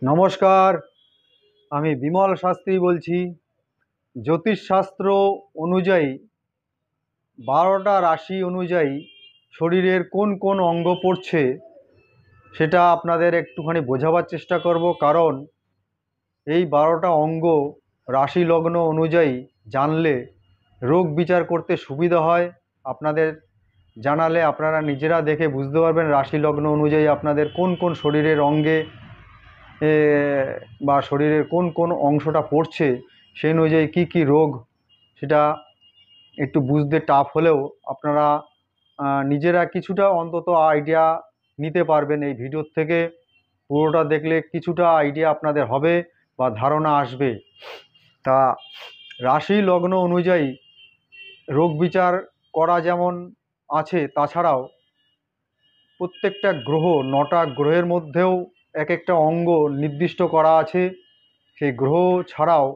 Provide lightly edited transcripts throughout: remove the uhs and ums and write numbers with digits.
নমস্কার। আমি বিমল শাস্ত্রী বলছি। জ্যোতিষশাস্ত্র অনুযায়ী 12টা রাশি অনুযায়ী শরীরের কোন কোন অঙ্গ পড়ছে সেটা আপনাদের একটুখানি বোঝাবার চেষ্টা করব। কারণ এই 12টা অঙ্গ রাশি লগ্ন অনুযায়ী জানলে রোগ বিচার করতে সুবিধা হয়। আপনাদের জানালে আপনারা নিজেরা দেখে বুঝতে পারবেন রাশি লগ্ন অনুযায়ী আপনাদের কোন কোন শরীরের অঙ্গে এ, বা শরীরের কোন কোন অংশটা পড়ছে, সেই অনুযায়ী কী কী রোগ, সেটা একটু বুঝতে টাফ হলেও আপনারা নিজেরা কিছুটা অন্তত আইডিয়া নিতে পারবেন এই ভিডিওর থেকে। পুরোটা দেখলে কিছুটা আইডিয়া আপনাদের হবে বা ধারণা আসবে। তা রাশি লগ্ন অনুযায়ী রোগ বিচার করা যেমন আছে, তাছাড়াও প্রত্যেকটা গ্রহ, 9টা গ্রহের মধ্যেও এক একটা অঙ্গ নির্দিষ্ট করা আছে। সেই গ্রহ ছাড়াও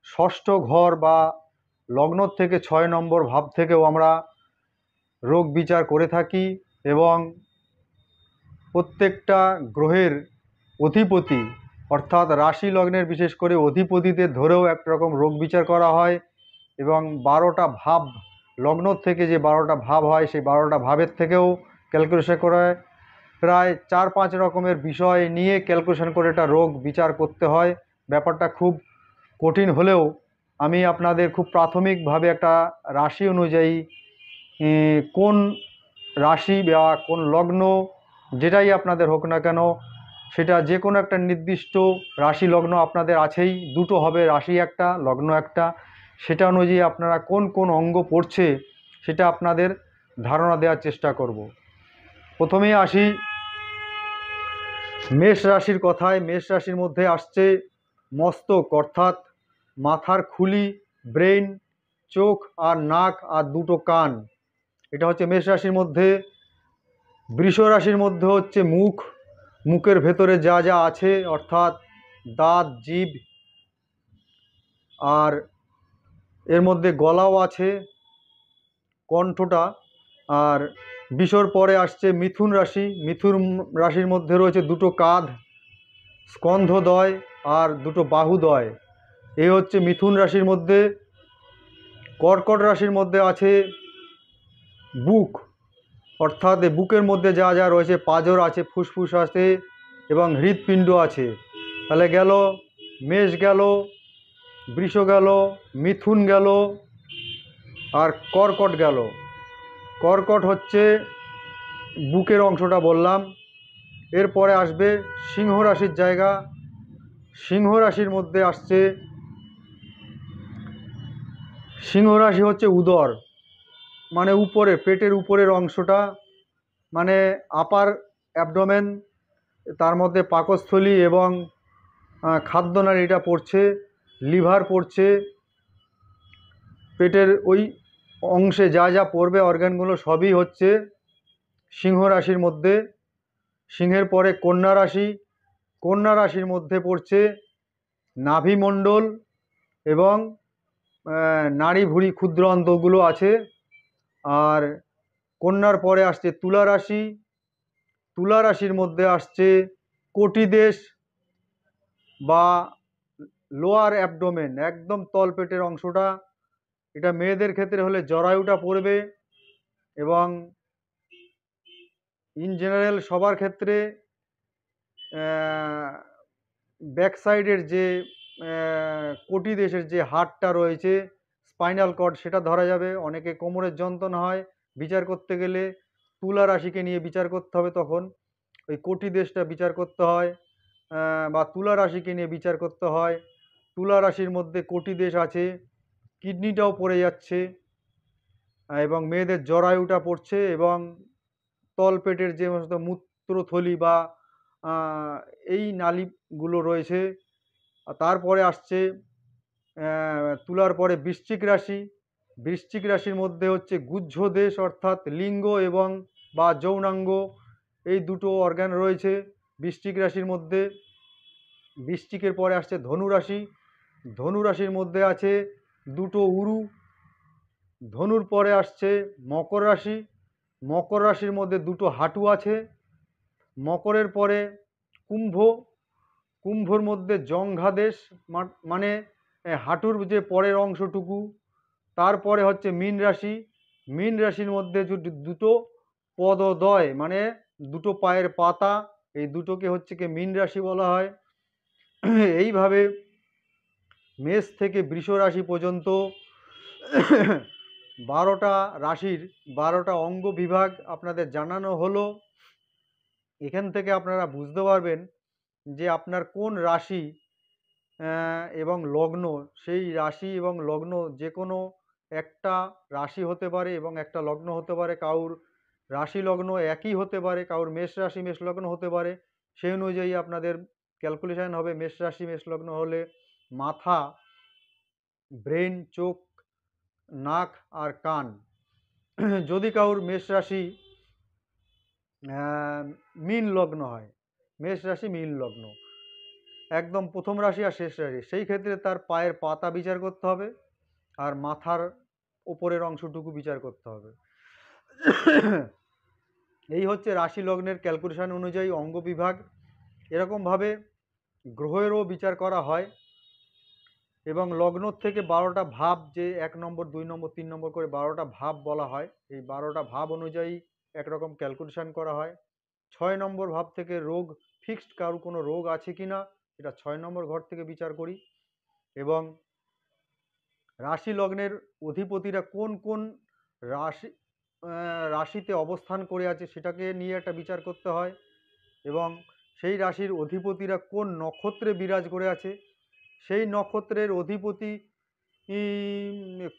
ষষ্ঠ ঘর বা লগ্ন থেকে 6 নম্বর ভাব থেকেও আমরা রোগ বিচার করে থাকি। এবং প্রত্যেকটা গ্রহের অধিপতি অর্থাৎ রাশি লগ্নের বিশেষ করে অধিপতিদের ধরেও একরকম রোগ বিচার করা হয়। এবং 12টা ভাব, লগ্ন থেকে যে 12টা ভাব হয় সেই 12টা ভাবের থেকেও ক্যালকুলেশন করা হয়। প্রায় 4-5 রকমের বিষয় নিয়ে ক্যালকুলেশন করে একটা রোগ বিচার করতে হয়। ব্যাপারটা খুব কঠিন হলেও আমি আপনাদের খুব প্রাথমিকভাবে একটা রাশি অনুযায়ী কোন রাশি বা কোন লগ্ন, যেটাই আপনাদের হোক না কেন, সেটা যে কোনো একটা নির্দিষ্ট রাশি লগ্ন আপনাদের আছেই, দুটো হবে, রাশি একটা লগ্ন একটা। সেটা অনুযায়ী আপনারা কোন কোন অঙ্গ পড়ছে সেটা আপনাদের ধারণা দেওয়ার চেষ্টা করব। প্রথমেই আসি মেষ রাশির কথায়। মেষ রাশির মধ্যে আসছে মস্তক অর্থাৎ মাথার খুলি, ব্রেন, চোখ আর নাক আর দুটো কান। এটা হচ্ছে মেষ রাশির মধ্যে। বৃষ রাশির মধ্যে হচ্ছে মুখ, মুখের ভেতরে যা যা আছে অর্থাৎ দাঁত, জিভ, আর এর মধ্যে গলাও আছে, কণ্ঠটা। আর বৃষর পরে আসছে মিথুন রাশি। মিথুন রাশির মধ্যে রয়েছে দুটো কাঁধ, স্কন্ধদ্বয় আর দুটো বাহুদ্বয়। এই হচ্ছে মিথুন রাশির মধ্যে। কর্কট রাশির মধ্যে আছে বুক, অর্থাৎ বুকের মধ্যে যা যা রয়েছে, পাঁজর আছে, ফুসফুস আছে এবং হৃৎপিণ্ড আছে। তাহলে গেল মেষ গেল, বৃষ গেল, মিথুন গেল আর কর্কট গেল। কর্কট হচ্ছে বুকের অংশটা বললাম। এরপরে আসবে সিংহ রাশির জায়গা। সিংহ রাশির মধ্যে আসছে, সিংহ রাশি হচ্ছে উদর, মানে উপরে পেটের উপরের অংশটা, মানে আপার অ্যাবডোমেন, তার মধ্যে পাকস্থলী এবং খাদ্যনালীটা পড়ছে, লিভার পড়ছে। পেটের ওই অংশে যা যা পড়বে অর্গানগুলো সবই হচ্ছে সিংহ রাশির মধ্যে। সিংহের পরে কন্যা রাশি। কন্যা রাশির মধ্যে পড়ছে নাভিমণ্ডল এবং নাড়ি ভুঁড়ি ক্ষুদ্র অন্তগুলো আছে। আর কন্যার পরে আসছে তুলা রাশি। তুলা রাশির মধ্যে আসছে কটিদেশ বা লোয়ার অ্যাবডোমেন, একদম তলপেটের অংশটা। এটা মেয়েদের ক্ষেত্রে হলে জরায়ুটা পড়বে। এবং ইন জেনারেল সবার ক্ষেত্রে ব্যাক সাইডের যে কটিদেশের যে হাড়টা রয়েছে, স্পাইনাল কর্ড, সেটা ধরা যাবে। অনেকে কোমরের যন্ত্রণা হয়, বিচার করতে গেলে তুলা রাশিকে নিয়ে বিচার করতে হবে, তখন ওই কটিদেশটা বিচার করতে হয় বা তুলা রাশিকে নিয়ে বিচার করতে হয়। তুলা রাশির মধ্যে কটিদেশ আছে, কিডনিটাও পড়ে যাচ্ছে এবং মেয়েদের জরায়ুটা পড়ছে এবং তলপেটের যে সমস্ত মূত্রথলি বা এই নালীগুলো রয়েছে। তারপরে আসছে তুলার পরে বৃশ্চিক রাশি। বৃশ্চিক রাশির মধ্যে হচ্ছে গুহ্যদেশ অর্থাৎ লিঙ্গ এবং বা যৌনাঙ্গ, এই দুটো অর্গান রয়েছে বৃশ্চিক রাশির মধ্যে। বৃশ্চিকের পরে আসছে ধনু রাশি। ধনু রাশির মধ্যে আছে দুটো উরু। ধনুর পরে আসছে মকর রাশি। মকর রাশির মধ্যে দুটো হাঁটু আছে। মকরের পরে কুম্ভ। কুম্ভর মধ্যে জঙ্ঘাদেশ মানে হাঁটুর যে পরের অংশটুকু। তারপরে হচ্ছে মীন রাশি, মীন রাশির মধ্যে যদি দুটো পদদ্বয় মানে দুটো পায়ের পাতা, এই দুটোকে হচ্ছে কি মীন রাশি বলা হয়। এইভাবে মেষ থেকে বৃষ রাশি পর্যন্ত 12টা রাশির 12টা অঙ্গ বিভাগ আপনাদের জানানো হলো। এখান থেকে আপনারা বুঝতে পারবেন যে আপনার কোন রাশি এবং লগ্ন, সেই রাশি এবং লগ্ন যে কোনো একটা রাশি হতে পারে এবং একটা লগ্ন হতে পারে। কারুর রাশি লগ্ন একই হতে পারে, কারুর মেষ রাশি মেষ লগ্ন হতে পারে। সেই অনুযায়ী আপনাদের ক্যালকুলেশন হবে। মেষ রাশি মেষ লগ্ন হলে মাথা, ব্রেন, চোখ, নাক আর কান। যদি কারুর মেষ রাশি মীন লগ্ন হয়, মেষ রাশি মীন লগ্ন, একদম প্রথম রাশি আর শেষ রাশি, সেই ক্ষেত্রে তার পায়ের পাতা বিচার করতে হবে আর মাথার ওপরের অংশটুকু বিচার করতে হবে। এই হচ্ছে রাশি লগ্নের ক্যালকুলেশন অনুযায়ী অঙ্গ বিভাগ। এরকমভাবে গ্রহেরও বিচার করা হয় এবং লগ্ন থেকে 12টা ভাব, যে 1 নম্বর 2 নম্বর 3 নম্বর করে 12টা ভাব বলা হয়, এই 12টা ভাব অনুযায়ী একরকম ক্যালকুলেশন করা হয়। 6 নম্বর ভাব থেকে রোগ, ফিক্সড কারো কোনো রোগ আছে কি না এটা 6 নম্বর ঘর থেকে বিচার করি। এবং রাশি লগ্নের অধিপতিরা কোন কোন রাশি রাশিতে অবস্থান করে আছে সেটাকে নিয়ে একটা বিচার করতে হয়। এবং সেই রাশির অধিপতিরা কোন নক্ষত্রে বিরাজ করে আছে, সেই নক্ষত্রের অধিপতি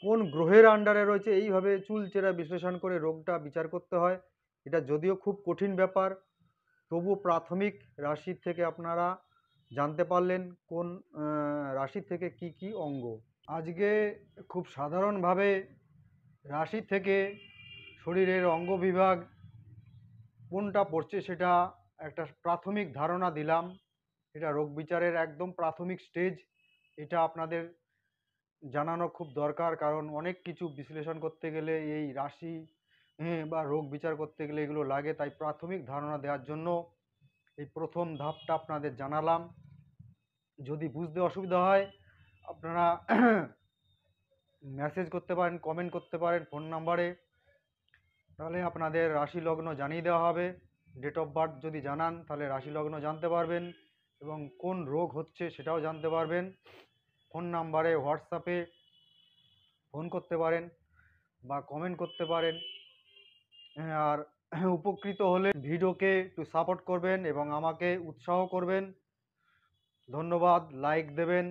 কোন গ্রহের আন্ডারে রয়েছে, এইভাবে চুলচেরা বিশ্লেষণ করে রোগটা বিচার করতে হয়। এটা যদিও খুব কঠিন ব্যাপার, তবু প্রাথমিক রাশি থেকে আপনারা জানতে পারলেন কোন রাশি থেকে কি কি অঙ্গ। আজকে খুব সাধারণভাবে রাশি থেকে শরীরের অঙ্গ বিভাগ কোনটা পড়ছে সেটা একটা প্রাথমিক ধারণা দিলাম। এটা রোগ বিচারের একদম প্রাথমিক স্টেজ। এটা আপনাদের জানানো খুব দরকার, কারণ অনেক কিছু বিশ্লেষণ করতে গেলে এই রাশি বা রোগ বিচার করতে গেলে এগুলো লাগে। তাই প্রাথমিক ধারণা দেওয়ার জন্য এই প্রথম ধাপটা আপনাদের জানালাম। যদি বুঝতে অসুবিধা হয় আপনারা মেসেজ করতে পারেন, কমেন্ট করতে পারেন ফোন নাম্বারে, তাহলে আপনাদের রাশি লগ্ন জানিয়ে দেওয়া হবে। ডেট অফ বার্থ যদি জানান তাহলে রাশি লগ্ন জানতে পারবেন এবং কোন রোগ হচ্ছে সেটাও জানতে পারবেন। ফোন নাম্বারে হোয়াটসঅ্যাপে ফোন করতে পারেন বা কমেন্ট করতে পারেন। আর উপকৃত হলে ভিডিওকে একটু সাপোর্ট করবেন এবং আমাকে উৎসাহ করবেন। ধন্যবাদ, লাইক দেবেন।